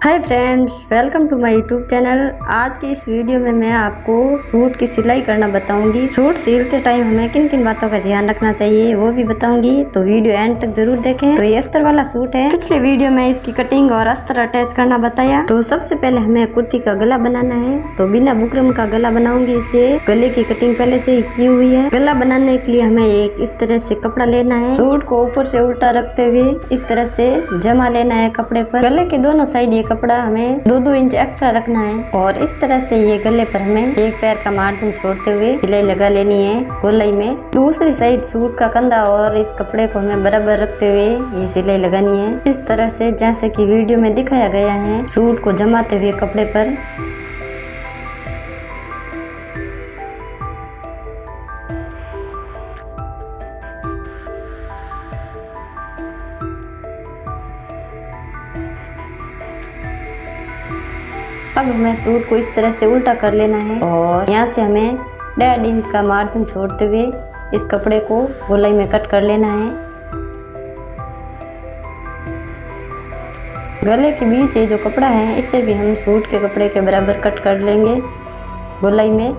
Hi friends, welcome to my YouTube channel. आज की इस वीडियो में मैं आपको सूट की सिलाई करना बताऊंगी। सूट सिलते टाइम हमें किन किन बातों का ध्यान रखना चाहिए वो भी बताऊंगी, तो वीडियो एंड तक जरूर देखें। तो ये अस्तर वाला सूट है। पिछले वीडियो में इसकी कटिंग और अस्तर अटैच करना बताया। तो सबसे पहले हमें कुर्ती का गला बनाना है, तो बिना बुकरम का गला बनाऊंगी, इसलिए गले की कटिंग पहले से ही की हुई है। गला बनाने के लिए हमें एक इस तरह से कपड़ा लेना है। सूट को ऊपर से उल्टा रखते हुए इस तरह से जमा लेना है कपड़े पर। गले के दोनों साइड ये कपड़ा हमें 2-2 इंच एक्स्ट्रा रखना है और इस तरह से ये गले पर हमें एक पैर का मार्जिन छोड़ते हुए सिलाई लगा लेनी है गोलाई में। दूसरी साइड सूट का कंधा और इस कपड़े को हमें बराबर रखते हुए ये सिलाई लगानी है, इस तरह से जैसे कि वीडियो में दिखाया गया है। सूट को जमाते हुए कपड़े पर अब हमें सूट को इस तरह से उल्टा कर लेना है और यहाँ से हमें 1.5 इंच का मार्जिन छोड़ते हुए इस कपड़े को गोलाई में कट कर लेना है। गले के बीच ये जो कपड़ा है इसे भी हम सूट के कपड़े के बराबर कट कर लेंगे गोलाई में।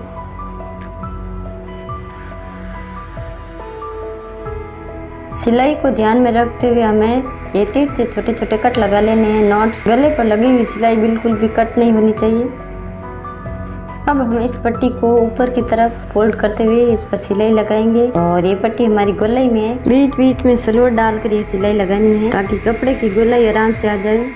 सिलाई को ध्यान में रखते हुए हमें ये तिरछे छोटे छोटे कट लगा लेने हैं नॉट। गले पर लगी हुई सिलाई बिल्कुल भी कट नहीं होनी चाहिए। अब हम इस पट्टी को ऊपर की तरफ फोल्ड करते हुए इस पर सिलाई लगाएंगे और ये पट्टी हमारी गोलाई में है। बीच बीच में स्लोट डालकर ये सिलाई लगानी है ताकि कपड़े की गोलाई आराम से आ जाए।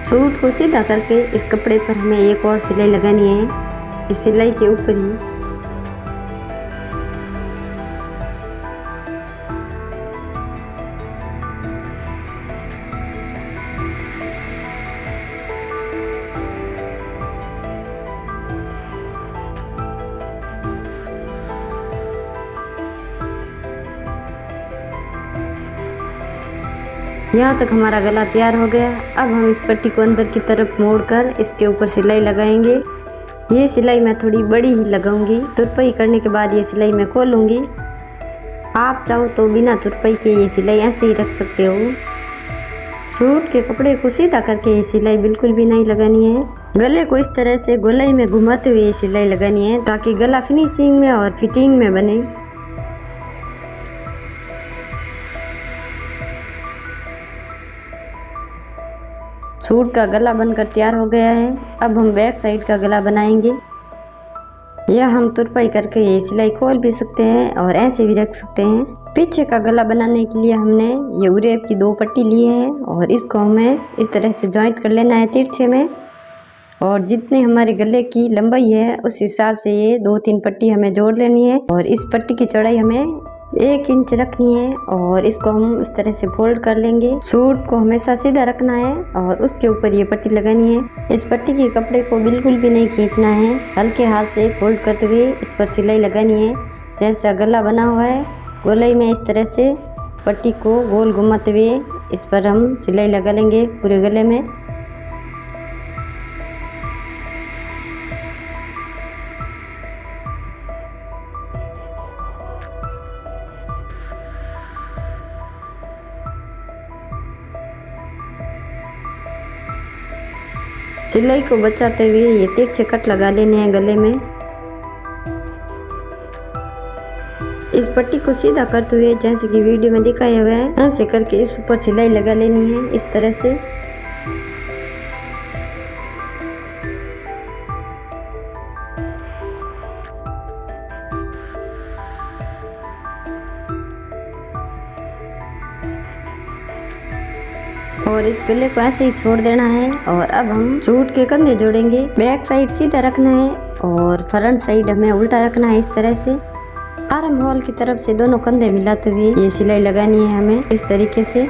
सूट को सीधा करके इस कपड़े पर हमें एक और सिलाई लगानी है, इस सिलाई के ऊपर ही। यहाँ तक हमारा गला तैयार हो गया। अब हम इस पट्टी को अंदर की तरफ मोड़कर इसके ऊपर सिलाई लगाएंगे। ये सिलाई मैं थोड़ी बड़ी ही लगाऊंगी। तुरपाई करने के बाद ये सिलाई मैं खोलूंगी। आप चाहो तो बिना तुरपाई के ये सिलाई ऐसे ही रख सकते हो। सूट के कपड़े को सीधा करके ये सिलाई बिल्कुल भी नहीं लगानी है। गले को इस तरह से गोलाई में घुमाते हुए ये सिलाई लगानी है ताकि गला फिनिशिंग में और फिटिंग में बने। सूट का गला बनकर तैयार हो गया है। अब हम बैक साइड का गला बनाएंगे। यह हम तुरपाई करके ये सिलाई खोल भी सकते हैं और ऐसे भी रख सकते हैं। पीछे का गला बनाने के लिए हमने ये उरेब की 2 पट्टी ली है और इसको हमें इस तरह से जॉइंट कर लेना है तिरछे में। और जितने हमारे गले की लंबाई है उस हिसाब से ये 2-3 पट्टी हमें जोड़ लेनी है और इस पट्टी की चौड़ाई हमें 1 इंच रखनी है और इसको हम इस तरह से फोल्ड कर लेंगे। सूट को हमेशा सीधा रखना है और उसके ऊपर ये पट्टी लगानी है। इस पट्टी के कपड़े को बिल्कुल भी नहीं खींचना है, हल्के हाथ से फोल्ड करते हुए इस पर सिलाई लगानी है। जैसा गला बना हुआ है गोलाई में इस तरह से पट्टी को गोल घुमाते हुए इस पर हम सिलाई लगा लेंगे पूरे गले में। सिलाई को बचाते हुए ये तिरछे कट लगा लेने हैं गले में। इस पट्टी को सीधा करते हुए जैसे कि वीडियो में दिखाया हुआ है ऐसे करके इस ऊपर सिलाई लगा लेनी है इस तरह से। और इस गले को ऐसे ही छोड़ देना है। और अब हम सूट के कंधे जोड़ेंगे। बैक साइड सीधा रखना है और फ्रंट साइड हमें उल्टा रखना है इस तरह से। आर्म होल की तरफ से दोनों कंधे मिलाते हुए ये सिलाई लगानी है हमें इस तरीके से।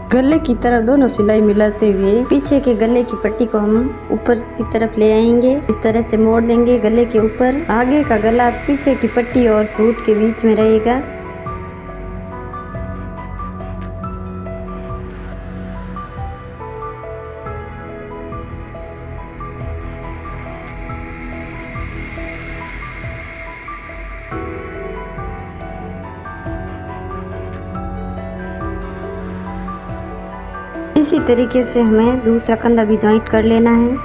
गले की तरफ दोनों सिलाई मिलाते हुए पीछे के गले की पट्टी को हम ऊपर की तरफ ले आएंगे। इस तरह से मोड़ लेंगे गले के ऊपर। आगे का गला पीछे की पट्टी और सूट के बीच में रहेगा। इसी तरीके से हमें दूसरा कंधा भी जॉइंट कर लेना है।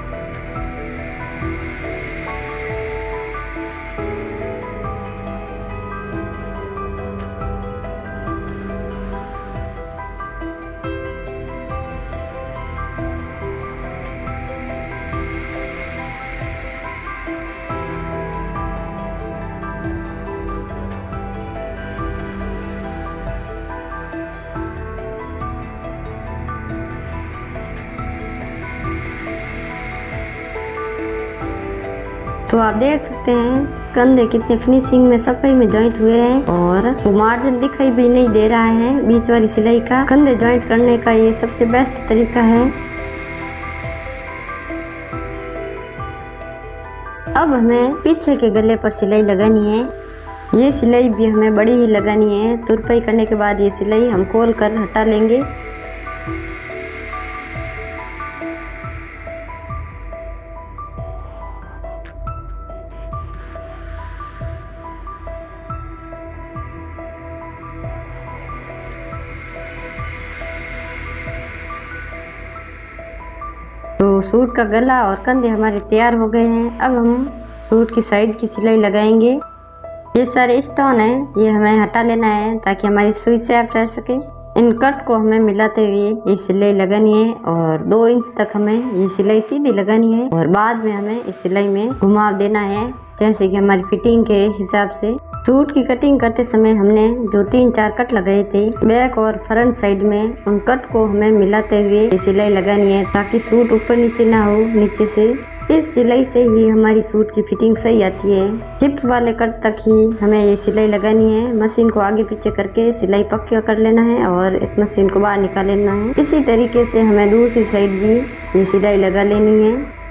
तो आप देख सकते हैं कंधे कितने फिनिशिंग में सफाई में जॉइंट हुए हैं और वो मार्जिन दिखाई भी नहीं दे रहा है बीच वाली सिलाई का। कंधे जॉइंट करने का ये सबसे बेस्ट तरीका है। अब हमें पीछे के गले पर सिलाई लगानी है। ये सिलाई भी हमें बड़ी ही लगानी है। तुरपाई करने के बाद ये सिलाई हम खोल कर हटा लेंगे। तो सूट का गला और कंधे हमारे तैयार हो गए हैं। अब हम सूट की साइड की सिलाई लगाएंगे। ये सारे स्टोन है ये हमें हटा लेना है ताकि हमारी सुई सेफ रह सके। इन कट को हमें मिलाते हुए ये सिलाई लगानी है और 2 इंच तक हमें ये सिलाई सीधी लगानी है और बाद में हमें इस सिलाई में घुमाव देना है जैसे कि हमारी फिटिंग के हिसाब से। सूट की कटिंग करते समय हमने जो 3-4 कट लगाए थे बैक और फ्रंट साइड में, उन कट को हमें मिलाते हुए ये सिलाई लगानी है ताकि सूट ऊपर नीचे ना हो। नीचे से इस सिलाई से ही हमारी सूट की फिटिंग सही आती है। हिप वाले कट तक ही हमें ये सिलाई लगानी है। मशीन को आगे पीछे करके सिलाई पक्का कर लेना है और इस मशीन को बाहर निकाल लेना है। इसी तरीके से हमें दूसरी साइड भी ये सिलाई लगा लेनी है।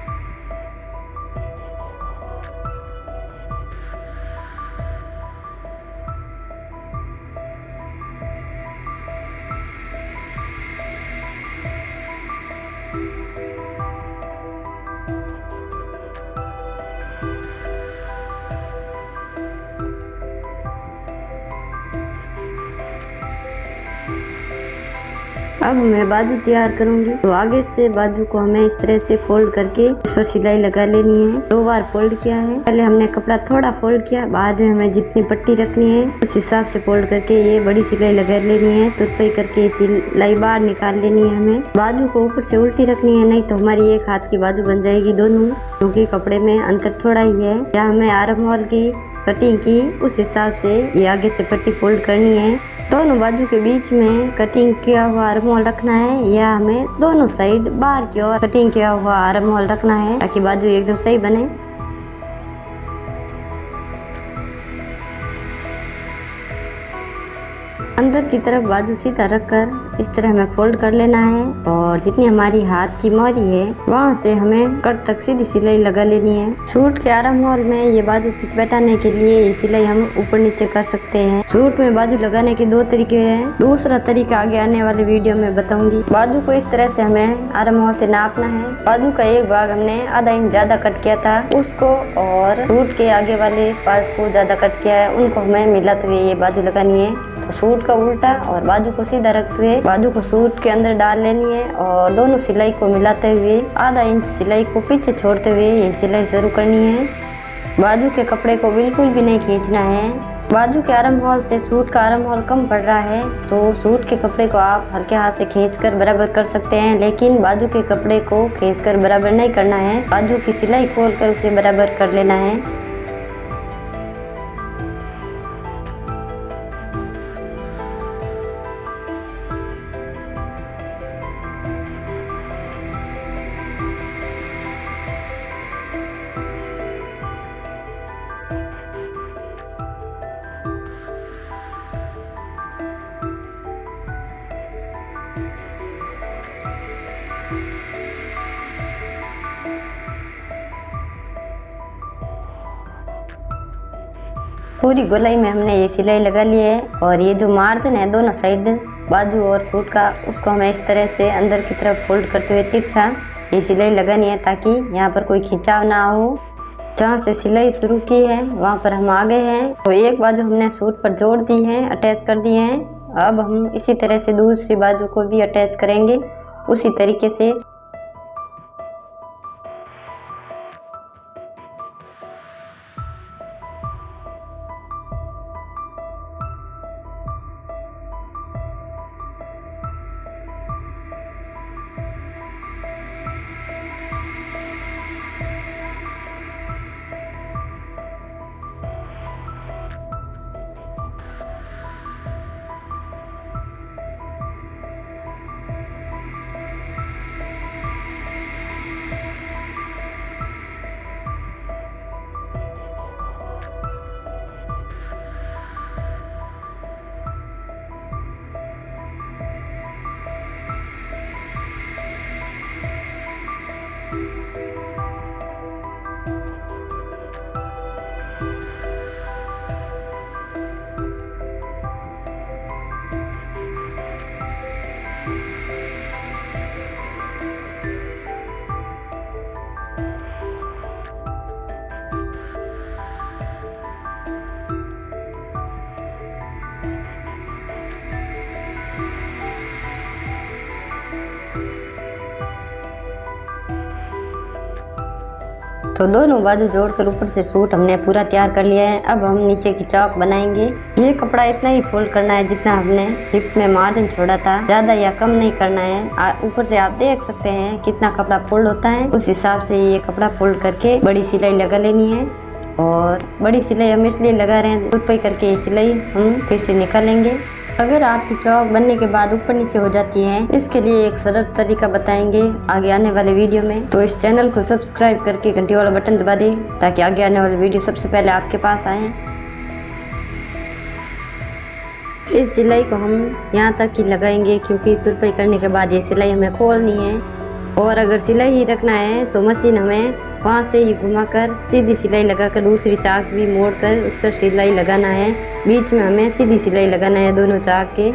अब मैं बाजू तैयार करूंगी। तो आगे से बाजू को हमें इस तरह से फोल्ड करके इस पर सिलाई लगा लेनी है। 2 बार फोल्ड किया है। पहले हमने कपड़ा थोड़ा फोल्ड किया, बाद में हमें जितनी पट्टी रखनी है उस हिसाब से फोल्ड करके ये बड़ी सिलाई लगा लेनी है। तुरपाई करके सिलाई बाहर निकाल लेनी है। हमें बाजू को ऊपर से उल्टी रखनी है, नहीं तो हमारी एक हाथ की बाजू बन जाएगी दोनों, क्योंकि कपड़े में अंतर थोड़ा ही है। या हमें आर्म होल की कटिंग की उस हिसाब से ये आगे से पट्टी फोल्ड करनी है। दोनों बाजू के बीच में कटिंग किया हुआ आर्म होल रखना है या हमें दोनों साइड बाहर की ओर कटिंग किया हुआ आर्म होल रखना है ताकि बाजू एकदम सही बने। अंदर की तरफ बाजू सीधा रखकर इस तरह हमें फोल्ड कर लेना है और जितनी हमारी हाथ की मोहरी है वहां से हमें कट तक सीधी सिलाई लगा लेनी है। सूट के आर्म होल में ये बाजू फिट बैठाने के लिए ये सिलाई हम ऊपर नीचे कर सकते हैं। सूट में बाजू लगाने के 2 तरीके हैं। दूसरा तरीका आगे आने वाले वीडियो में बताऊंगी। बाजू को इस तरह से हमें आर्म होल से नापना है। बाजू का एक भाग हमने आधा इंच ज्यादा कट किया था उसको, और सूट के आगे वाले पार्ट को ज्यादा कट किया है, उनको हमें मिलाते हुए ये बाजू लगानी है। तो सूट का उल्टा और बाजू को सीधा रखते हुए बाजू को सूट के अंदर डाल लेनी है और दोनों सिलाई को मिलाते हुए आधा इंच सिलाई को पीछे छोड़ते हुए ये सिलाई शुरू करनी है। बाजू के कपड़े को बिल्कुल भी नहीं खींचना है। बाजू के आर्म होल से सूट का आर्म होल कम पड़ रहा है तो सूट के कपड़े को आप हल्के हाथ से खींचकर बराबर कर सकते हैं, लेकिन बाजू के कपड़े को खींचकर बराबर नहीं करना है। बाजू की सिलाई खोलकर उसे बराबर कर लेना है। पूरी गोलाई में हमने ये सिलाई लगा ली है और ये जो मार्जिन है दोनों साइड बाजू और सूट का, उसको हमें इस तरह से अंदर की तरफ फोल्ड करते हुए तिरछा ये सिलाई लगानी है ताकि यहाँ पर कोई खिंचाव ना हो। जहाँ से सिलाई शुरू की है वहाँ पर हम आ गए हैं। तो एक बाजू हमने सूट पर जोड़ दी है, अटैच कर दी है। अब हम इसी तरह से दूसरी बाजू को भी अटैच करेंगे उसी तरीके से। तो दोनों बाजू जोड़कर ऊपर से सूट हमने पूरा तैयार कर लिया है। अब हम नीचे की चौक बनाएंगे। ये कपड़ा इतना ही फोल्ड करना है जितना हमने हिप में मार्जिन छोड़ा था, ज्यादा या कम नहीं करना है। ऊपर से आप देख सकते हैं कितना कपड़ा फोल्ड होता है, उस हिसाब से ये कपड़ा फोल्ड करके बड़ी सिलाई लगा लेनी है। और बड़ी सिलाई हम इसलिए लगा रहे हैं, ऊपर करके ये सिलाई हम फिर से निकालेंगे। अगर आपकी चौक बनने के बाद ऊपर नीचे हो जाती है, इसके लिए एक सरल तरीका बताएंगे आगे आने वाले वीडियो में। तो इस चैनल को सब्सक्राइब करके घंटी वाला बटन दबा दें ताकि आगे आने वाले वीडियो सबसे पहले आपके पास आए। इस सिलाई को हम यहाँ तक ही लगाएंगे क्योंकि तुरपाई करने के बाद ये सिलाई हमें खोलनी है। और अगर सिलाई ही रखना है तो मशीन हमें वहाँ से ही घुमाकर सीधी सिलाई लगाकर दूसरी चाक भी मोड़कर उस पर सिलाई लगाना है। बीच में हमें सीधी सिलाई लगाना है दोनों चाक के।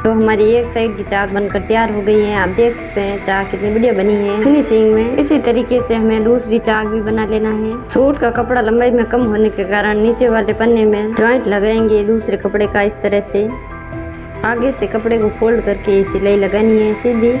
तो हमारी एक साइड की चाक बनकर तैयार हो गई है। आप देख सकते हैं चाक कितनी बढ़िया बनी है फिनिशिंग में। इसी तरीके से हमें दूसरी चाक भी बना लेना है। सूट का कपड़ा लंबाई में कम होने के कारण नीचे वाले पन्ने में जॉइंट लगाएंगे दूसरे कपड़े का इस तरह से। आगे से कपड़े को फोल्ड करके सिलाई लगानी है सीधी।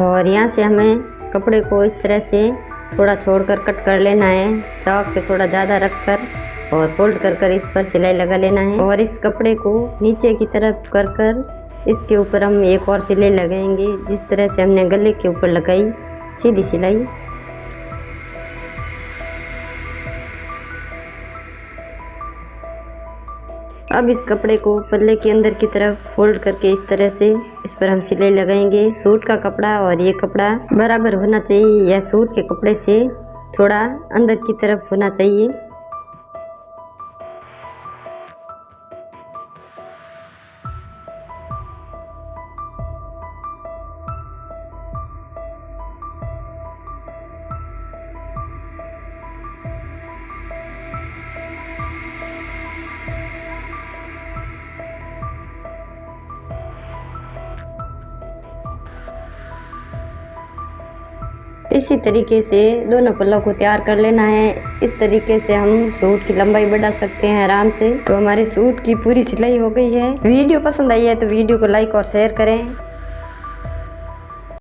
और यहाँ से हमें कपड़े को इस तरह से थोड़ा छोड़कर कट कर लेना है, चौक से थोड़ा ज़्यादा रखकर और फोल्ड कर इस पर सिलाई लगा लेना है। और इस कपड़े को नीचे की तरफ कर इसके ऊपर हम एक और सिलाई लगाएंगे जिस तरह से हमने गले के ऊपर लगाई सीधी सिलाई। अब इस कपड़े को पल्ले के अंदर की तरफ फोल्ड करके इस तरह से इस पर हम सिलाई लगाएंगे। सूट का कपड़ा और ये कपड़ा बराबर होना चाहिए, यह सूट के कपड़े से थोड़ा अंदर की तरफ होना चाहिए। इसी तरीके से दोनों पल्लों को तैयार कर लेना है। इस तरीके से हम सूट की लंबाई बढ़ा सकते हैं आराम से। तो हमारे सूट की पूरी सिलाई हो गई है। वीडियो पसंद आई है तो वीडियो को लाइक और शेयर करें।